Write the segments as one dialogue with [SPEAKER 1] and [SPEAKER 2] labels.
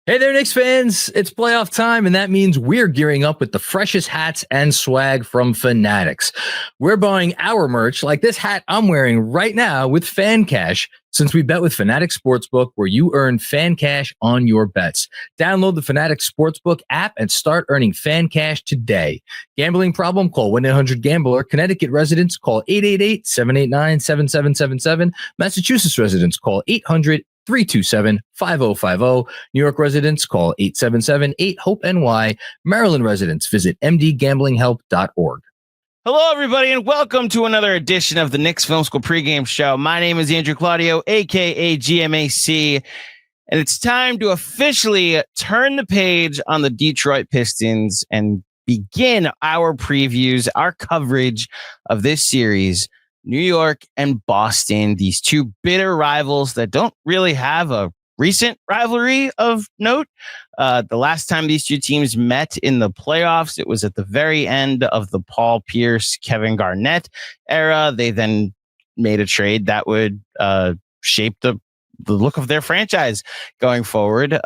[SPEAKER 1] Hey there, Knicks fans. It's playoff time, and that means we're gearing up with the freshest hats and swag from Fanatics. We're buying our merch, like this hat I'm wearing right now, with Fan Cash, since we bet with Fanatics Sportsbook, where you earn Fan Cash on your bets. Download the Fanatics Sportsbook app and start earning Fan Cash today. Gambling problem? Call 1-800-GAMBLER. Connecticut residents, call 888-789-7777. Massachusetts residents, call 800-327-5050. New York residents, call 877-8-HOPE-NY. Maryland residents, visit mdgamblinghelp.org.
[SPEAKER 2] Hello, everybody, and welcome to another edition of the Knicks Film School pregame show. My name is Andrew Claudio, a.k.a. GMAC, and it's time to officially turn the page on the Detroit Pistons and begin our previews, our coverage of this series, New York and Boston, these two bitter rivals that don't really have a recent rivalry of note. The last time these two teams met in the playoffs, it was at the very end of the Paul Pierce, Kevin Garnett era. They then made a trade that would shape the look of their franchise going forward,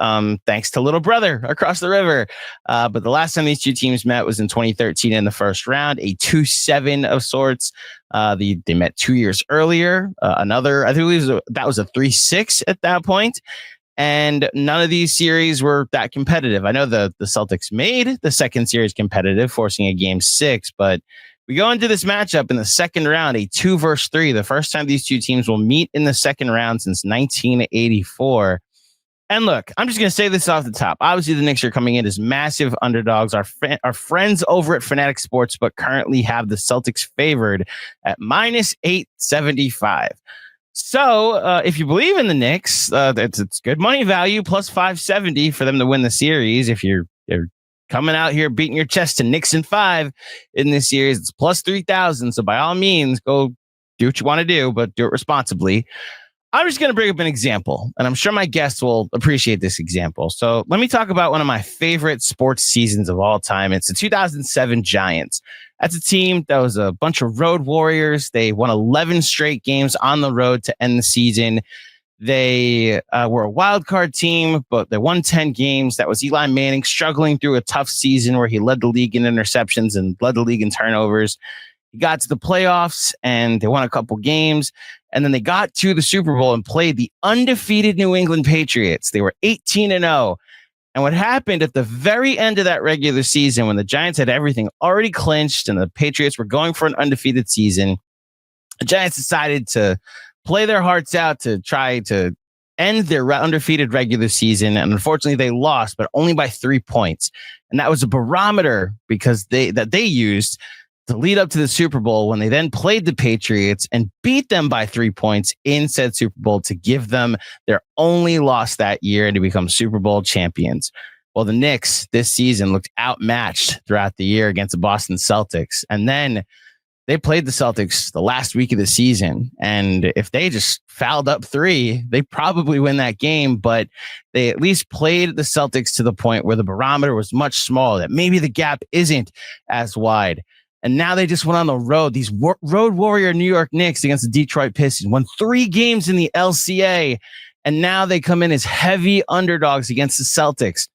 [SPEAKER 2] thanks to little brother across the river. But the last time these two teams met was in 2013 in the first round, a 2-7 of sorts. They met 2 years earlier. I think that was a 3-6 at that point. And none of these series were that competitive. I know the Celtics made the second series competitive, forcing a game 6, but we go into this matchup in the second round, a 2-3, the first time these two teams will meet in the second round since 1984. And look, I'm just going to say this off the top. Obviously, the Knicks are coming in as massive underdogs. Our friends over at Fanatics Sportsbook currently have the Celtics favored at -875. So if you believe in the Knicks, it's good money value, plus 570 for them to win the series. If you're coming out here beating your chest to Knicks in 5 in this series, it's plus 3,000. So by all means, go do what you want to do, but do it responsibly. I'm just going to bring up an example, and I'm sure my guests will appreciate this example. So let me talk about one of my favorite sports seasons of all time. It's the 2007 Giants. That's a team that was a bunch of road warriors. They won 11 straight games on the road to end the season. They were a wild card team, but they won 10 games. That was Eli Manning struggling through a tough season where he led the league in interceptions and led the league in turnovers. He got to the playoffs and they won a couple games. And then they got to the Super Bowl and played the undefeated New England Patriots. They were 18-0. And what happened at the very end of that regular season, when the Giants had everything already clinched and the Patriots were going for an undefeated season, the Giants decided to play their hearts out to try to end their undefeated regular season. And unfortunately, they lost, but only by 3 points. And that was a barometer because they used to lead up to the Super Bowl, when they then played the Patriots and beat them by 3 points in said Super Bowl to give them their only loss that year and to become Super Bowl champions. Well, the Knicks this season looked outmatched throughout the year against the Boston Celtics. And then they played the Celtics the last week of the season. And if they just fouled up 3, they probably win that game. But they at least played the Celtics to the point where the barometer was much smaller, that maybe the gap isn't as wide. And now they just went on the road. These road warrior New York Knicks against the Detroit Pistons won 3 games in the LCA. And now they come in as heavy underdogs against the Celtics.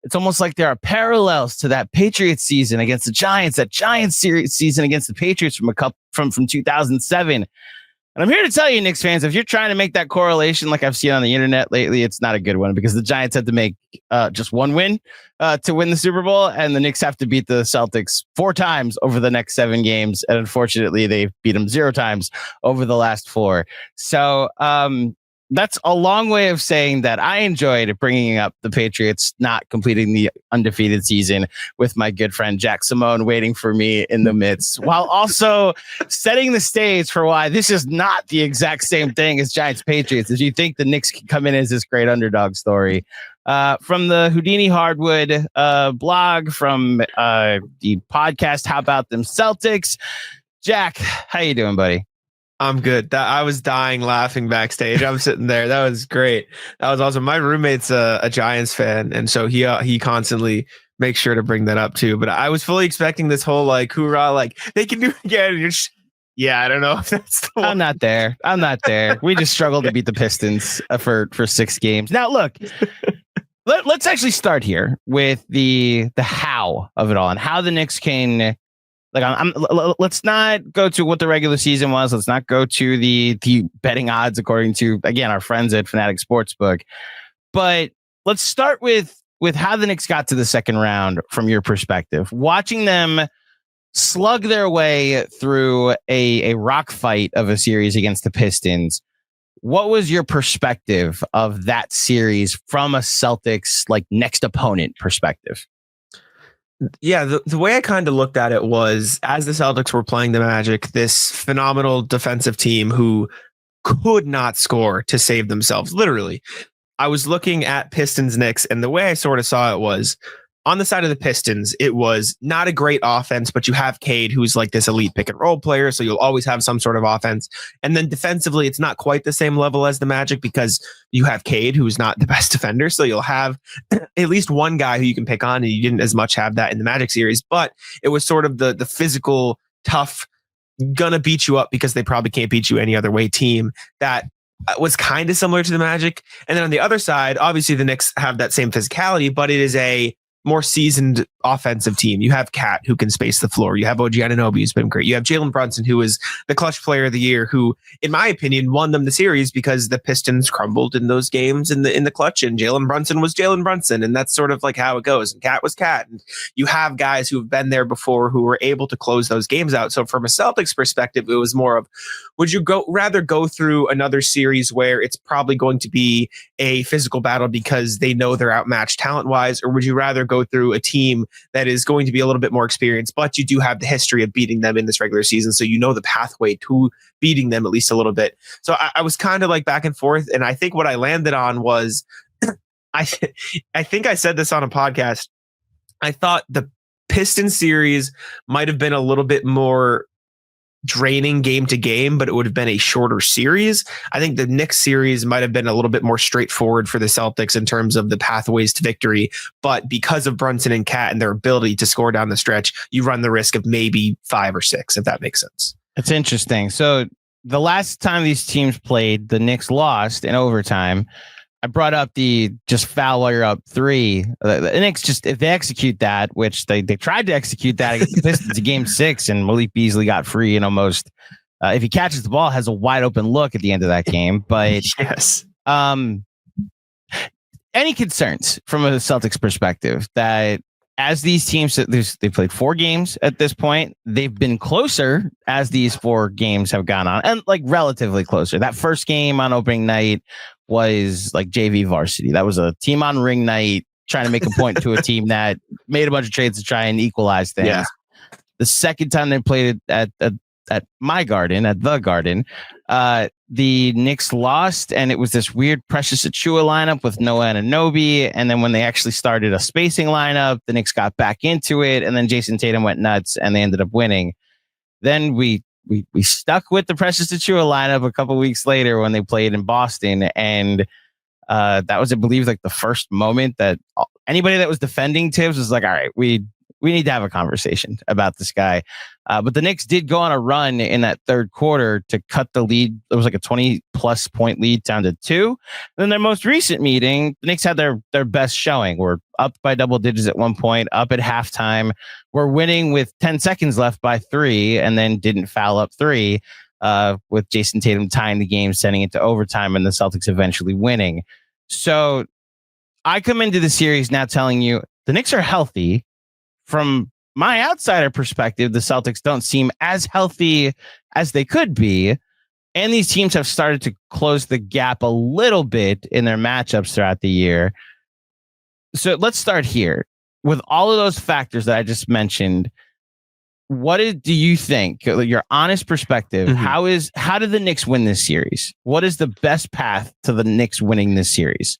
[SPEAKER 2] It's almost like there are parallels to that Patriots season against the Giants, that Giants series season against the Patriots from 2007. And I'm here to tell you, Knicks fans, if you're trying to make that correlation like I've seen on the internet lately, it's not a good one, because the Giants had to make just one win to win the Super Bowl, and the Knicks have to beat the Celtics 4 times over the next 7 games. And unfortunately, they beat them 0 times over the last 4. So that's a long way of saying that I enjoyed bringing up the Patriots not completing the undefeated season with my good friend Jack Simone waiting for me in the midst, while also setting the stage for why this is not the exact same thing as Giants Patriots. If you think the Knicks can come in as this great underdog story. From the Houdini Hardwood blog, from the podcast, How About Them Celtics. Jack, how you doing, buddy?
[SPEAKER 3] I'm good. I was dying laughing backstage. I'm sitting there. That was great. That was awesome. My roommate's a Giants fan, and so he constantly makes sure to bring that up too. But I was fully expecting this whole like hoorah, like they can do it again. Yeah, I don't know if that's the one.
[SPEAKER 2] I'm not there. We just struggled to beat the Pistons for 6 games. Now, look, let's actually start here with the how of it all and how the Knicks can, like, let's not go to what the regular season was. Let's not go to the betting odds according to, again, our friends at Fanatic Sportsbook. But let's start with how the Knicks got to the second round from your perspective. Watching them slug their way through a rock fight of a series against the Pistons. What was your perspective of that series from a Celtics like next opponent perspective?
[SPEAKER 3] Yeah, the way I kind of looked at it was, as the Celtics were playing the Magic, this phenomenal defensive team who could not score to save themselves. Literally, I was looking at Pistons Knicks, and the way I sort of saw it was, on the side of the Pistons, it was not a great offense, but you have Cade, who's like this elite pick and roll player, so you'll always have some sort of offense. And then defensively, it's not quite the same level as the Magic because you have Cade, who's not the best defender, so you'll have at least one guy who you can pick on, and you didn't as much have that in the Magic series. But it was sort of the physical, tough, gonna beat you up because they probably can't beat you any other way team that was kind of similar to the Magic. And then on the other side, obviously the Knicks have that same physicality, but it is a more seasoned offensive team. You have Cat, who can space the floor. You have OG Anunoby, who's been great. You have Jalen Brunson, who is the clutch player of the year, who, in my opinion, won them the series because the Pistons crumbled in those games in the clutch, and Jalen Brunson was Jalen Brunson, and that's sort of like how it goes. And Cat was Cat, and you have guys who have been there before who were able to close those games out. So from a Celtics perspective, it was more of, would you rather go through another series where it's probably going to be a physical battle because they know they're outmatched talent-wise, or would you rather go through a team that is going to be a little bit more experienced, but you do have the history of beating them in this regular season, so you know the pathway to beating them at least a little bit. So I was kind of like back and forth, and I think what I landed on was, I think I said this on a podcast, I thought the Pistons series might have been a little bit more draining game to game, but it would have been a shorter series. I think the Knicks series might have been a little bit more straightforward for the Celtics in terms of the pathways to victory. But because of Brunson and Cat and their ability to score down the stretch, you run the risk of maybe 5 or 6, if that makes sense.
[SPEAKER 2] It's interesting. So the last time these teams played, the Knicks lost in overtime. I brought up the just foul while you're up 3. The Knicks, just if they execute that, which they tried to execute that against the Pistons in Game 6, and Malik Beasley got free and almost, if he catches the ball, has a wide open look at the end of that game. But
[SPEAKER 3] yes,
[SPEAKER 2] any concerns from a Celtics perspective that as these teams, they played 4 games at this point, they've been closer as these 4 games have gone on, and like relatively closer. That first game on opening night was like JV varsity. That was a team on ring night trying to make a point to a team that made a bunch of trades to try and equalize things. Yeah. The second time they played it at my garden, at the Garden, the Knicks lost, and it was this weird Precious Achiuwa lineup with Noah Anunoby. And then when they actually started a spacing lineup, the Knicks got back into it, and then Jason Tatum went nuts, and they ended up winning. Then we stuck with the Precious Achiuwa lineup a couple weeks later when they played in Boston, and that was, I believe, like the first moment that anybody that was defending Tibbs was like, all right, we need to have a conversation about this guy. But the Knicks did go on a run in that third quarter to cut the lead. It was like a 20-plus point lead down to 2. And then their most recent meeting, the Knicks had their best showing. We're up by double digits at one point, up at halftime. We're winning with 10 seconds left by 3, and then didn't foul up 3, with Jason Tatum tying the game, sending it to overtime, and the Celtics eventually winning. So I come into the series now telling you the Knicks are healthy. From my outsider perspective, the Celtics don't seem as healthy as they could be. And these teams have started to close the gap a little bit in their matchups throughout the year. So let's start here. With all of those factors that I just mentioned, do you think, your honest perspective, how did the Knicks win this series? What is the best path to the Knicks winning this series?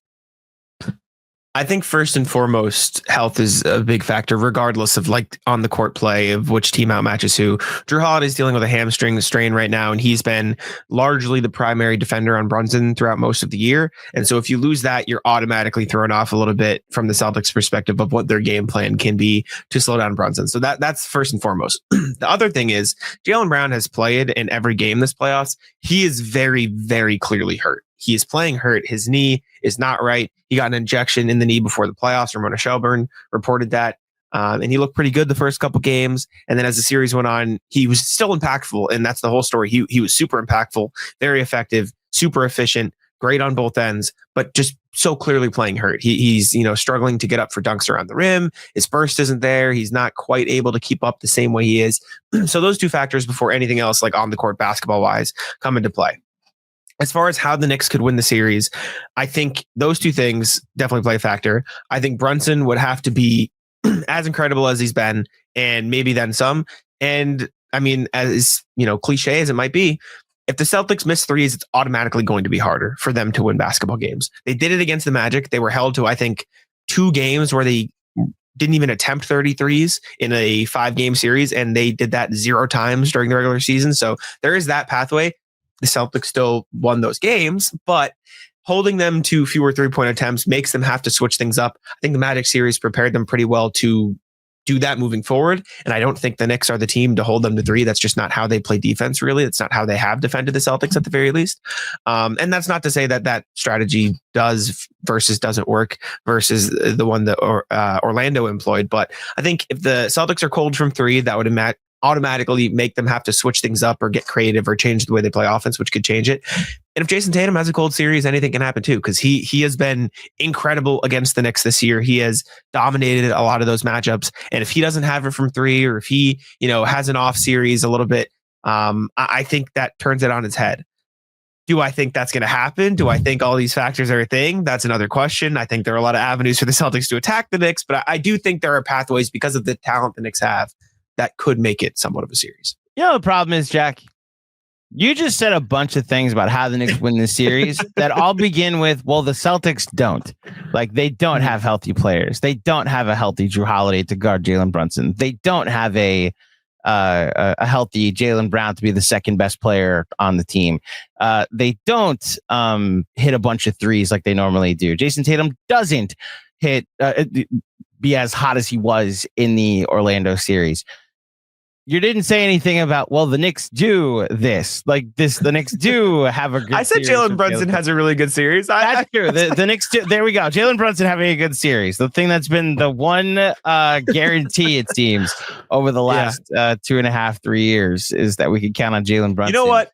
[SPEAKER 3] I think first and foremost, health is a big factor, regardless of like on the court play of which team outmatches who. Drew Holiday's dealing with a hamstring strain right now, and he's been largely the primary defender on Brunson throughout most of the year. And so if you lose that, you're automatically thrown off a little bit from the Celtics perspective of what their game plan can be to slow down Brunson. So that's first and foremost. The other thing is Jaylen Brown has played in every game this playoffs. He is very, very clearly hurt. he is playing hurt. His knee is not right. He got an injection in the knee before the playoffs. Ramona Shelburne reported that. And he looked pretty good the first couple games. And then as the series went on, he was still impactful. And that's the whole story. He was super impactful, very effective, super efficient, great on both ends, but just so clearly playing hurt. He's struggling to get up for dunks around the rim. His burst isn't there. He's not quite able to keep up the same way he is. So those two factors before anything else, like on the court basketball wise, come into play. As far as how the Knicks could win the series, I think those two things definitely play a factor. I think Brunson would have to be as incredible as he's been, and maybe then some. And I mean, as cliche as it might be, if the Celtics miss threes, it's automatically going to be harder for them to win basketball games. They did it against the Magic. They were held to, I think, 2 games where they didn't even attempt 33s in a 5-game series, and they did that 0 times during the regular season. So there is that pathway. The Celtics still won those games, but holding them to fewer 3-point attempts makes them have to switch things up. I think the Magic series prepared them pretty well to do that moving forward. And I don't think the Knicks are the team to hold them to 3. That's just not how they play defense, really. It's not how they have defended the Celtics at the very least. And that's not to say that that strategy does versus doesn't work versus the one that Orlando employed. But I think if the Celtics are cold from 3, that would automatically make them have to switch things up or get creative or change the way they play offense, which could change it. And if Jason Tatum has a cold series, anything can happen too, because he has been incredible against the Knicks this year. He has dominated a lot of those matchups. And if he doesn't have it from 3, or if he, has an off series a little bit, I think that turns it on its head. Do I think that's going to happen? Do I think all these factors are a thing? That's another question. I think there are a lot of avenues for the Celtics to attack the Knicks, but I do think there are pathways because of the talent the Knicks have that could make it somewhat of a series.
[SPEAKER 2] The problem is, Jack, you just said a bunch of things about how the Knicks win this series that all begin with, well, the Celtics don't. Like, they don't have healthy players. They don't have a healthy Drew Holiday to guard Jalen Brunson. They don't have a healthy Jaylen Brown to be the second best player on the team. They don't hit a bunch of threes like they normally do. Jason Tatum doesn't be as hot as he was in the Orlando series. You didn't say anything about, well, the Knicks do this. The Knicks do have a good
[SPEAKER 3] I said Jalen Brunson has a really good series.
[SPEAKER 2] That's true. The Knicks do. There we go. Jalen Brunson having a good series. The thing that's been the one guarantee, it seems, over the last 2.5, 3 years is that we can count on Jalen Brunson.
[SPEAKER 3] You know what?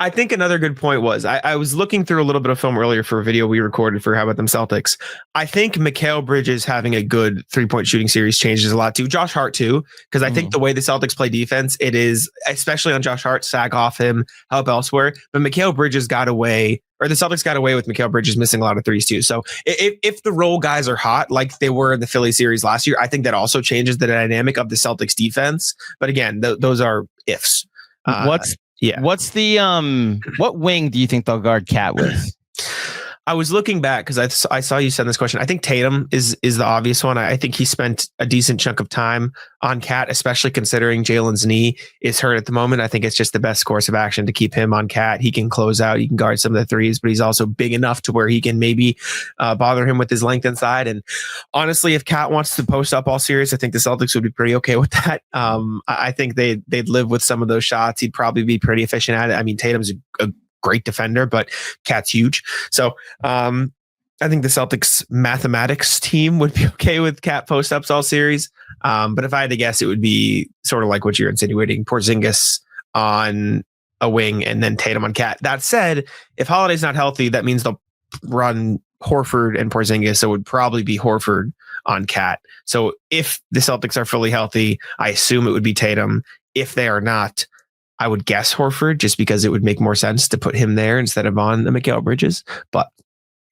[SPEAKER 3] I think another good point was I was looking through a little bit of film earlier for a video we recorded for How About Them Celtics. I think Mikal Bridges having a good 3-point shooting series changes a lot too. Josh Hart too, because I think the way the Celtics play defense, it is, especially on Josh Hart, sag off him, help elsewhere. But Mikal Bridges got away, or the Celtics got away with Mikal Bridges missing a lot of threes too. So if the role guys are hot, like they were in the Philly series last year, I think that also changes the dynamic of the Celtics defense. But again, those are ifs.
[SPEAKER 2] What's the what wing do you think they'll guard Cat with?
[SPEAKER 3] I was looking back because I saw you send this question. I think Tatum is the obvious one. I think he spent a decent chunk of time on Cat, especially considering Jalen's knee is hurt at the moment. I think it's just the best course of action to keep him on Cat. He can close out, he can guard some of the threes, but he's also big enough to where he can maybe bother him with his length inside. And honestly, if Cat wants to post up all series, I think the Celtics would be pretty okay with that. I think they'd live with some of those shots. He'd probably be pretty efficient at it. I mean, Tatum's a great defender, but Cat's huge. So I think the Celtics mathematics team would be okay with Cat post-ups all series. But if I had to guess, it would be sort of like what you're insinuating, Porzingis on a wing and then Tatum on Cat. That said, if Holiday's not healthy, that means they'll run Horford and Porzingis. So it would probably be Horford on Cat. So if the Celtics are fully healthy, I assume it would be Tatum. If they are not, I would guess Horford, just because it would make more sense to put him there instead of on the Mikal Bridges. But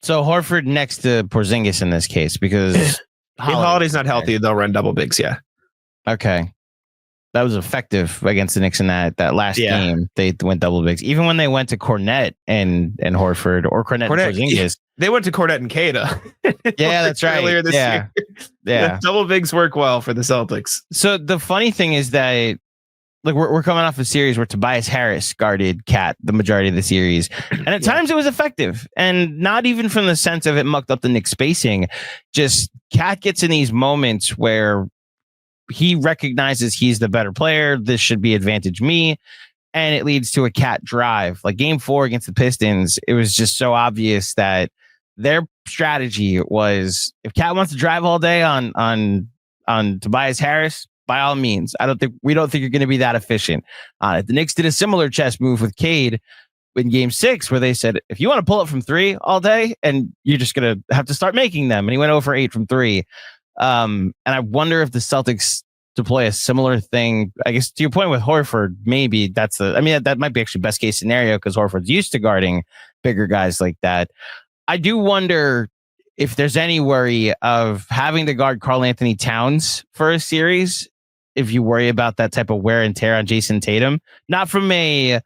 [SPEAKER 2] so Horford next to Porzingis in this case, because
[SPEAKER 3] if Holiday's not healthy, they'll run double bigs. Yeah.
[SPEAKER 2] Okay. That was effective against the Knicks in that last game. They went double bigs. Even when they went to Cornette and Horford, or Cornette and Porzingis.
[SPEAKER 3] They went to Cornette and Kata.
[SPEAKER 2] Yeah, that's right.
[SPEAKER 3] Earlier this year.
[SPEAKER 2] Yeah.
[SPEAKER 3] Double bigs work well for the Celtics.
[SPEAKER 2] So the funny thing is that, like, we're coming off a series where Tobias Harris guarded Cat the majority of the series. And at times it was effective. And not even from the sense of it mucked up the Knicks spacing. Just Cat gets in these moments where he recognizes he's the better player. This should be advantage me. and it leads to a Cat drive. Like game 4 against the Pistons, it was just so obvious that their strategy was, if Cat wants to drive all day on Tobias Harris, by all means. We don't think you're going to be that efficient. The Knicks did a similar chess move with Cade in game 6, where they said, if you want to pull up from 3 all day, and you're just going to have to start making them. And he went 0 for 8 from 3. And I wonder if the Celtics deploy a similar thing. I guess to your point with Horford, maybe that might be actually best case scenario, because Horford's used to guarding bigger guys like that. I do wonder if there's any worry of having to guard Karl-Anthony Towns for a series, if you worry about that type of wear and tear on Jason Tatum, not from a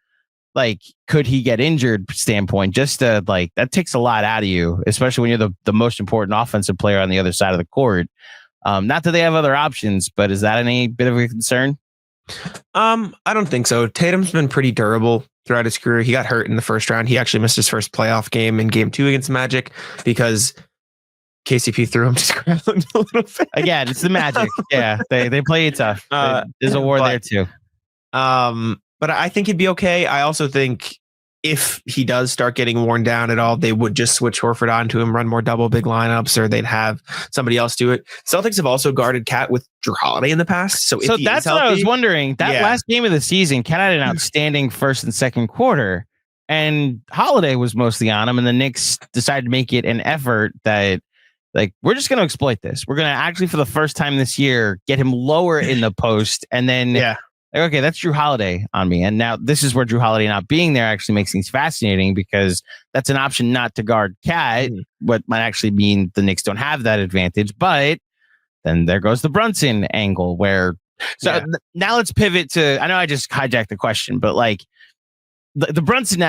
[SPEAKER 2] could he get injured standpoint, just that takes a lot out of you, especially when you're the most important offensive player on the other side of the court. Not that they have other options, but is that any bit of a concern?
[SPEAKER 3] I don't think so. Tatum's been pretty durable throughout his career. He got hurt in the first round. He actually missed his first playoff game in game 2 against Magic because KCP threw him to the ground a little bit.
[SPEAKER 2] Again, it's the Magic. Yeah, they play it tough. There's a war there too.
[SPEAKER 3] But I think he'd be okay. I also think if he does start getting worn down at all, they would just switch Horford onto him, run more double big lineups, or they'd have somebody else do it. Celtics have also guarded Cat with Jrue Holiday in the past. So
[SPEAKER 2] that's what I was wondering. That last game of the season, Cat had an outstanding first and second quarter, and Holiday was mostly on him, and the Knicks decided to make it an effort that, we're just going to exploit this. We're going to actually, for the first time this year, get him lower in the post, and then okay, that's Jrue Holiday on me. And now this is where Jrue Holiday not being there actually makes things fascinating, because that's an option not to guard Cat, what might actually mean the Knicks don't have that advantage. But then there goes the Brunson angle now let's pivot to, I know I just hijacked the question, but the Brunson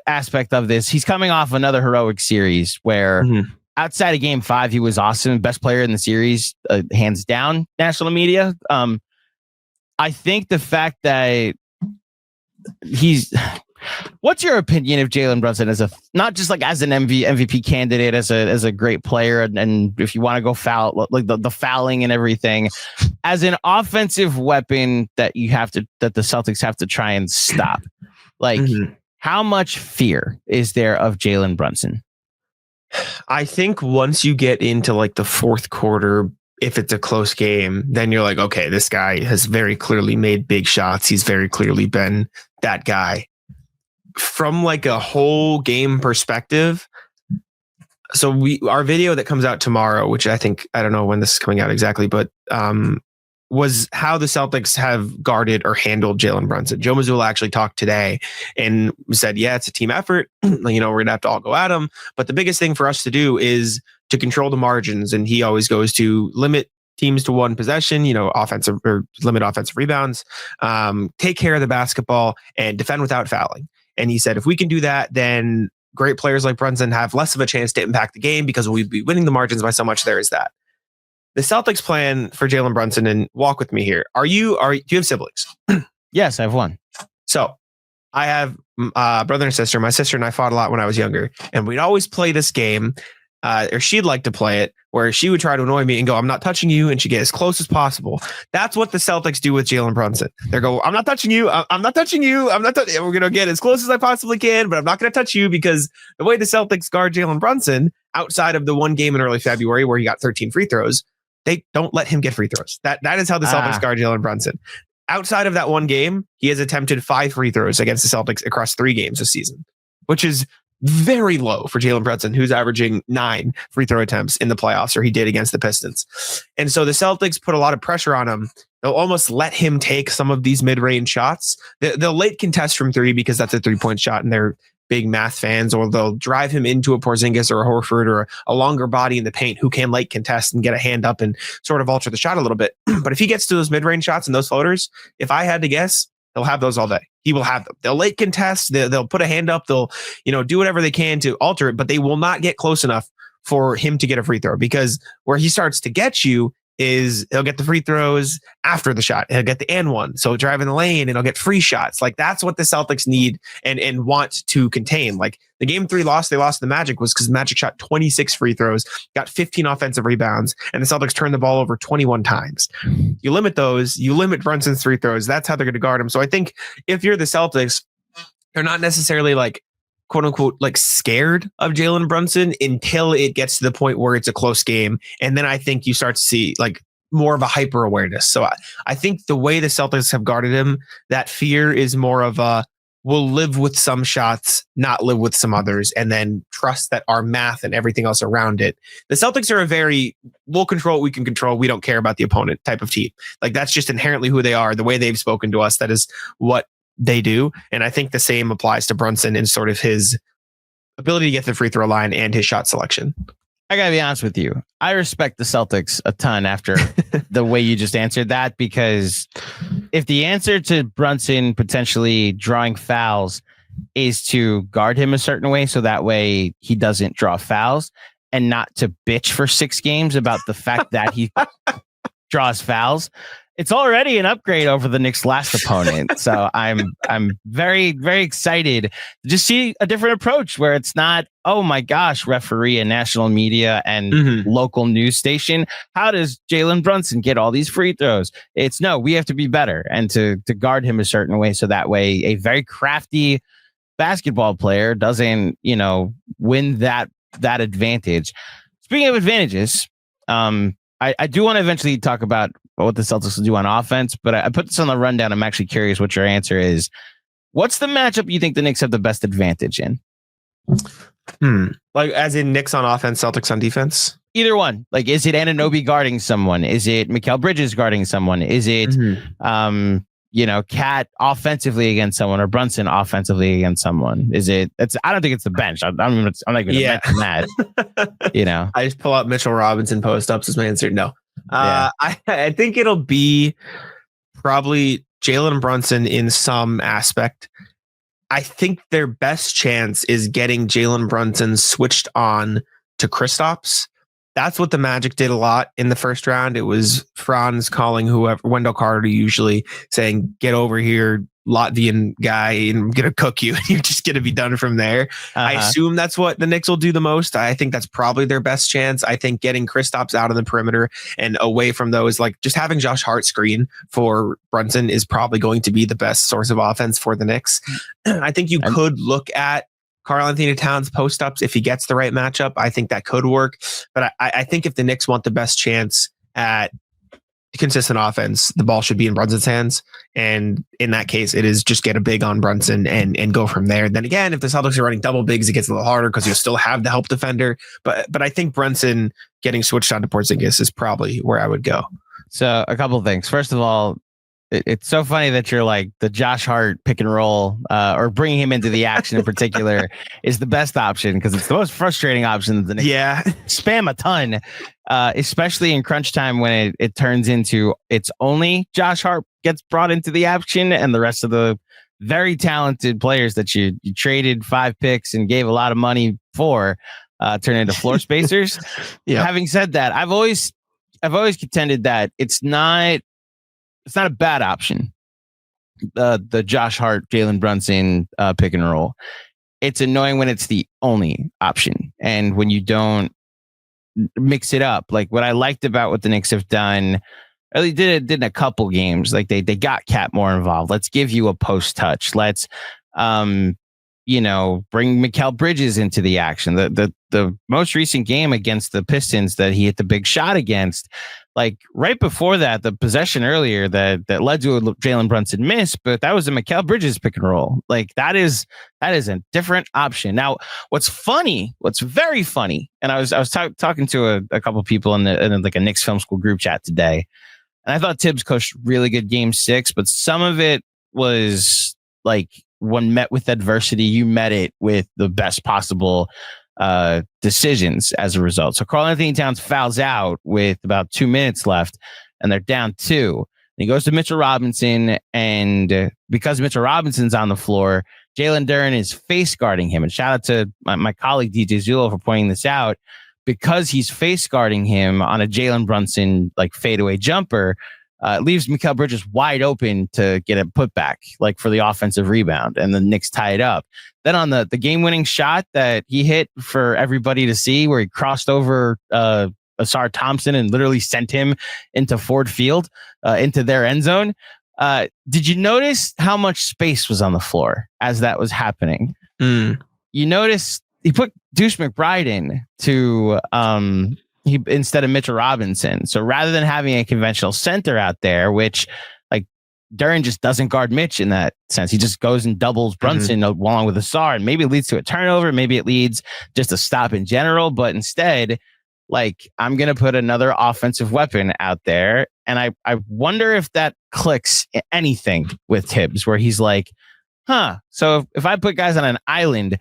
[SPEAKER 2] aspect of this, he's coming off another heroic series where outside of game 5, he was awesome. Best player in the series, hands down, national media. I think the fact that what's your opinion of Jalen Brunson as not just as an MVP candidate, as a great player, and if you want to go foul, the fouling and everything, as an offensive weapon that the Celtics have to try and stop? How much fear is there of Jalen Brunson?
[SPEAKER 3] I think once you get into the fourth quarter, if it's a close game, then you're okay, this guy has very clearly made big shots. He's very clearly been that guy. From a whole game perspective, so our video that comes out tomorrow, which I don't know when this is coming out exactly, but was how the Celtics have guarded or handled Jalen Brunson. Joe Mazzulla actually talked today and said, it's a team effort. We're going to have to all go at him. But the biggest thing for us to do is to control the margins. And he always goes to limit teams to one possession, offensive, or limit offensive rebounds, take care of the basketball, and defend without fouling. And he said, if we can do that, then great players like Brunson have less of a chance to impact the game because we'd be winning the margins by so much. There is that. The Celtics plan for Jalen Brunson, and walk with me here. Do you have siblings?
[SPEAKER 2] Yes, I have one.
[SPEAKER 3] So I have a brother and sister. My sister and I fought a lot when I was younger, and we'd always play this game, or she'd like to play it, where she would try to annoy me and go, I'm not touching you, and she'd get as close as possible. That's what the Celtics do with Jalen Brunson. They go, I'm not touching you. I'm not touching you. We're going to get as close as I possibly can, but I'm not going to touch you, because the way the Celtics guard Jalen Brunson, outside of the one game in early February where he got 13 free throws, they don't let him get free throws. That is how the Celtics guard Jalen Brunson. Outside of that one game, he has attempted 5 free throws against the Celtics across 3 games this season, which is very low for Jalen Brunson, who's averaging 9 free throw attempts in the playoffs, or he did against the Pistons. And so the Celtics put a lot of pressure on him. They'll almost let him take some of these mid-range shots. They'll late contest from 3 because that's a 3-point shot, and they're big math fans, or they'll drive him into a Porzingis or a Horford or a longer body in the paint who can late contest and get a hand up and sort of alter the shot a little bit. But if he gets to those mid-range shots and those floaters, if I had to guess, he'll have those all day. He will have them. They'll late contest. They'll put a hand up. They'll, do whatever they can to alter it, but they will not get close enough for him to get a free throw, because where he starts to get you is he'll get the free throws after the shot. He'll get the and one. So drive in the lane and he'll get free shots. Like that's what the Celtics need and want to contain. Like the game 3 loss, they lost to the Magic was because the Magic shot 26 free throws, got 15 offensive rebounds, and the Celtics turned the ball over 21 times. You limit those, you limit Brunson's free throws. That's how they're going to guard him. So I think if you're the Celtics, they're not necessarily like, quote unquote, like scared of Jalen Brunson until it gets to the point where it's a close game. And then I think you start to see like more of a hyper awareness. So I think the way the Celtics have guarded him, that fear is more of a, we'll live with some shots, not live with some others, and then trust that our math and everything else around it. The Celtics are a very, we'll control what we can control. We don't care about the opponent type of team. Like that's just inherently who they are. The way they've spoken to us, that is what they do. And I think the same applies to Brunson in sort of his ability to get to the free throw line and his shot selection.
[SPEAKER 2] I gotta be honest with you. I respect the Celtics a ton after the way you just answered that, because if the answer to Brunson potentially drawing fouls is to guard him a certain way, so that way he doesn't draw fouls, and not to bitch for 6 games about the fact that he draws fouls, it's already an upgrade over the Knicks' last opponent. So I'm very, very excited to just see a different approach where it's not, oh my gosh, referee and national media and local news station, how does Jalen Brunson get all these free throws? It's no, we have to be better and to guard him a certain way, so that way a very crafty basketball player doesn't, win that advantage. Speaking of advantages, I do want to eventually talk about what the Celtics will do on offense, but I put this on the rundown. I'm actually curious what your answer is. What's the matchup you think the Knicks have the best advantage in?
[SPEAKER 3] Like as in Knicks on offense, Celtics on defense?
[SPEAKER 2] Either one. Like, is it Anunoby guarding someone? Is it Mikal Bridges guarding someone? Is it, Cat offensively against someone, or Brunson offensively against someone? I don't think it's the bench. I'm not even going to mention that.
[SPEAKER 3] I just pull out Mitchell Robinson post-ups as my answer. No. I think it'll be probably Jalen Brunson in some aspect. I think their best chance is getting Jalen Brunson switched on to Kristaps. That's what the Magic did a lot in the first round. It was Franz calling Wendell Carter, usually saying, get over here, Latvian guy, and I'm going to cook you. You're just going to be done from there. I assume that's what the Knicks will do the most. I think that's probably their best chance. I think getting Kristaps out of the perimeter and away from those, like just having Josh Hart screen for Brunson is probably going to be the best source of offense for the Knicks. I think you could look at Karl-Anthony Towns post-ups if he gets the right matchup. I think that could work. But I think if the Knicks want the best chance at consistent offense, the ball should be in Brunson's hands. And in that case, it is just get a big on Brunson and go from there. Then again, if the Celtics are running double bigs, it gets a little harder because you'll still have the help defender. But I think Brunson getting switched on to Porzingis is probably where I would go.
[SPEAKER 2] So a couple of things. First of all, it's so funny that you're like the Josh Hart pick and roll, or bringing him into the action in particular is the best option, because it's the most frustrating option. That spam a ton, especially in crunch time when it turns into it's only Josh Hart gets brought into the action and the rest of the very talented players that you traded 5 picks and gave a lot of money for turn into floor spacers. Having said that, I've always contended that it's not a bad option. The Josh Hart, Jalen Brunson pick and roll. It's annoying when it's the only option and when you don't mix it up. Like what I liked about what the Knicks have done, they did in a couple games. Like they got Cat more involved. Let's give you a post touch. Let's bring Mikal Bridges into the action. The most recent game against the Pistons that he hit the big shot against, like right before that, the possession earlier that led to a Jalen Brunson miss, but that was a Mikal Bridges pick and roll. Like that is a different option. Now, what's very funny, and I was talking to a couple people in like a Knicks Film School group chat today, and I thought Tibbs coached really good game 6, but some of it was like, when met with adversity, you met it with the best possible decisions as a result. So Karl-Anthony Towns fouls out with about 2 minutes left, and they're down 2. And he goes to Mitchell Robinson, and because Mitchell Robinson's on the floor, Jalen Duren is face guarding him. And shout out to my colleague DJ Zulo for pointing this out. because he's face guarding him on a Jalen Brunson like fadeaway jumper, leaves Mikal Bridges wide open to get a putback, like for the offensive rebound, and the Knicks tie it up. Then on the game-winning shot that he hit for everybody to see, where he crossed over Asar Thompson and literally sent him into Ford Field, into their end zone. Did you notice how much space was on the floor as that was happening? You notice he put Deuce McBride in to instead of Mitchell Robinson. So rather than having a conventional center out there, which like Duren just doesn't guard Mitch in that sense. He just goes and doubles Brunson along with Asar, and maybe it leads to a turnover. Maybe it leads just a stop in general. But instead, like, I'm going to put another offensive weapon out there. And I wonder if that clicks anything with Tibbs, where he's like, so if I put guys on an island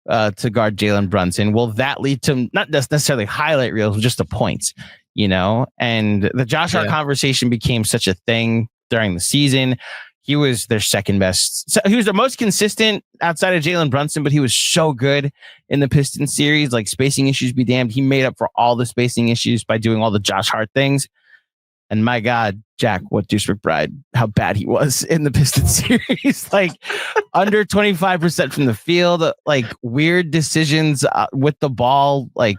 [SPEAKER 2] to guard Jalen Brunson, will that lead to not necessarily highlight reels, but just the points, you know? And the Josh Hart conversation became such a thing during the season. He was their second best. So he was the most consistent outside of Jalen Brunson, but he was so good in the Pistons series. Like, spacing issues be damned. He made up for all the spacing issues by doing all the Josh Hart things. And my God, Jack, what Deuce McBride, how bad he was in the Pistons series. Like, under 25% from the field, like weird decisions with the ball, like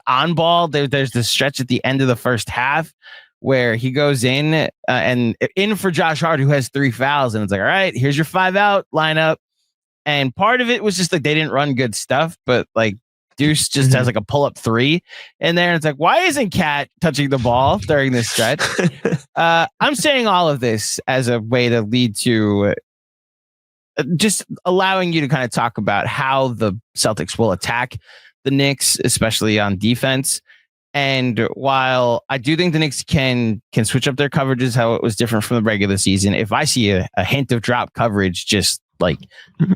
[SPEAKER 2] on ball. There's this stretch at the end of the first half where he goes in and in for Josh Hart, who has 3 fouls. And it's like, all right, here's your 5-out lineup. And part of it was just like they didn't run good stuff, but like Deuce just has like a pull-up 3 in there. And it's like, why isn't Cat touching the ball during this stretch? I'm saying all of this as a way to lead to just allowing you to kind of talk about how the Celtics will attack the Knicks, especially on defense. And while I do think the Knicks can switch up their coverages, how it was different from the regular season, if I see a hint of drop coverage, just like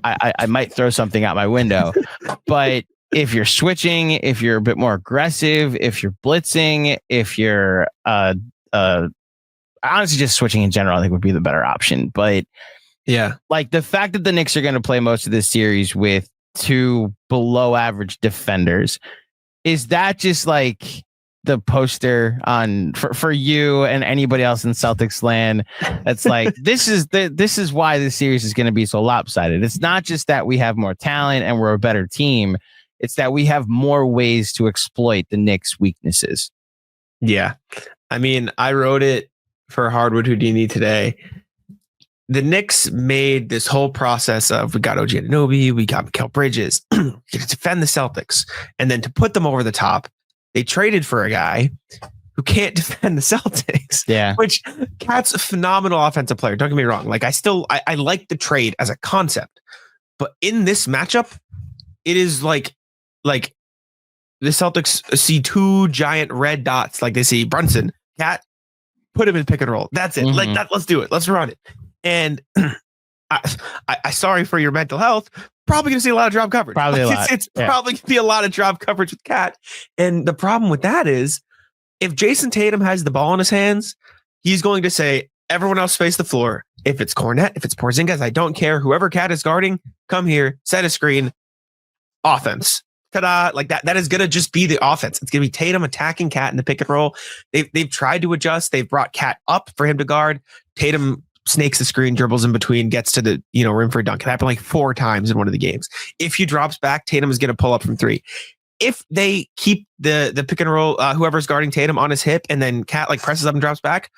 [SPEAKER 2] I might throw something out my window. But if you're switching, if you're a bit more aggressive, if you're blitzing, if you're honestly just switching in general, I think would be the better option. But
[SPEAKER 3] yeah, like
[SPEAKER 2] the fact that the Knicks are going to play most of this series with 2 below average defenders, is that just like the poster on for you and anybody else in Celtics land? That's like, this is why this series is going to be so lopsided. It's not just that we have more talent and we're a better team. It's that we have more ways to exploit the Knicks' weaknesses.
[SPEAKER 3] Yeah. I mean, I wrote it for Hardwood Houdini today. The Knicks made this whole process of, we got OG Anunoby, we got Mikal Bridges to defend the Celtics. And then to put them over the top, they traded for a guy who can't defend the Celtics.
[SPEAKER 2] Yeah.
[SPEAKER 3] Which, Cat's a phenomenal offensive player. Don't get me wrong. Like, I like the trade as a concept. But in this matchup, it is like the Celtics see 2 giant red dots. Like, they see Brunson, Cat, put him in pick and roll. That's it. Like that. Let's do it. Let's run it. And I sorry for your mental health. Probably going to see a lot of drop coverage.
[SPEAKER 2] Probably a lot.
[SPEAKER 3] It's probably going to be a lot of drop coverage with Cat. And the problem with that is, if Jason Tatum has the ball in his hands, he's going to say, everyone else face the floor. If it's Cornette, if it's Porzingis, I don't care. Whoever Cat is guarding, come here, set a screen, offense. Ta-da. Like that is going to just be the offense. It's going to be Tatum attacking Cat in the pick and roll. They've tried to adjust. They've brought Cat up for him to guard. Tatum snakes the screen, dribbles in between, gets to the rim for a dunk. It happened like 4 times in one of the games. If he drops back, Tatum is going to pull up from 3. If they keep the pick and roll, whoever's guarding Tatum on his hip, and then Cat like presses up and drops back,